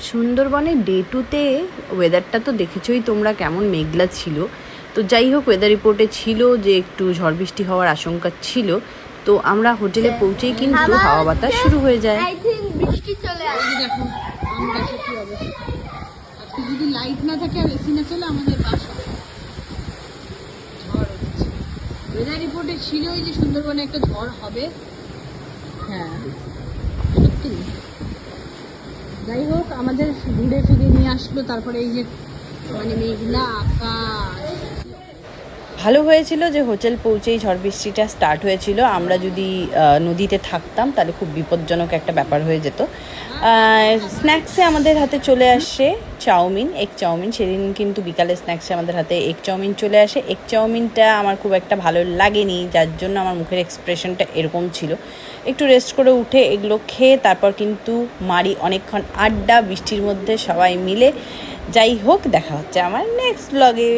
সুন্দরবনে ডে 2তে ওয়েদারটা তো দেখেছোই তোমরা কেমন মেঘলা ছিল। তো যাই হোক, ওয়েদার রিপোর্টে ছিল যে একটু ঝড় বৃষ্টি হওয়ার আশঙ্কা ছিল। তো আমরা হোটেলে পৌঁছেই কিন্তু হাওয়া বাতাস শুরু হয়ে যায়। বৃষ্টি চলে আসে। দেখো আমগাছে কি অবস্থা, আজকে যদি লাইট না থাকে আর এসি না চলে আমাদের বাসা ঝড় হচ্ছে। ওয়েদার রিপোর্টে ছিল যে সুন্দরবনে একটা ঝড় হবে। হ্যাঁ সত্যি। যাই হোক, আমাদের ঘুরে ফিরে নিয়ে আসলো। তারপরে এই যে মানে মেঘলা আকাশ। ভালো হয়েছিল যে হোটেল পৌঁছেই ঝড় বৃষ্টিটা স্টার্ট হয়েছিল। আমরা যদি নদীতে থাকতাম তাহলে খুব বিপজ্জনক একটা ব্যাপার হয়ে যেত। স্ন্যাক্সে আমাদের হাতে চলে আসে চাউমিন, এগ চাউমিন। সেদিন কিন্তু বিকালে স্ন্যাক্সে আমাদের হাতে এগ চাউমিন চলে আসে। এগ চাউমিনটা আমার খুব একটা ভালো লাগেনি, যার জন্য আমার মুখের এক্সপ্রেশনটা এরকম ছিল। একটু রেস্ট করে উঠে এগুলো খেয়ে তারপর কিন্তু মারি অনেকক্ষণ আড্ডা বৃষ্টির মধ্যে সবাই মিলে। যাই হোক, দেখা হচ্ছে আমার নেক্সট ব্লগে।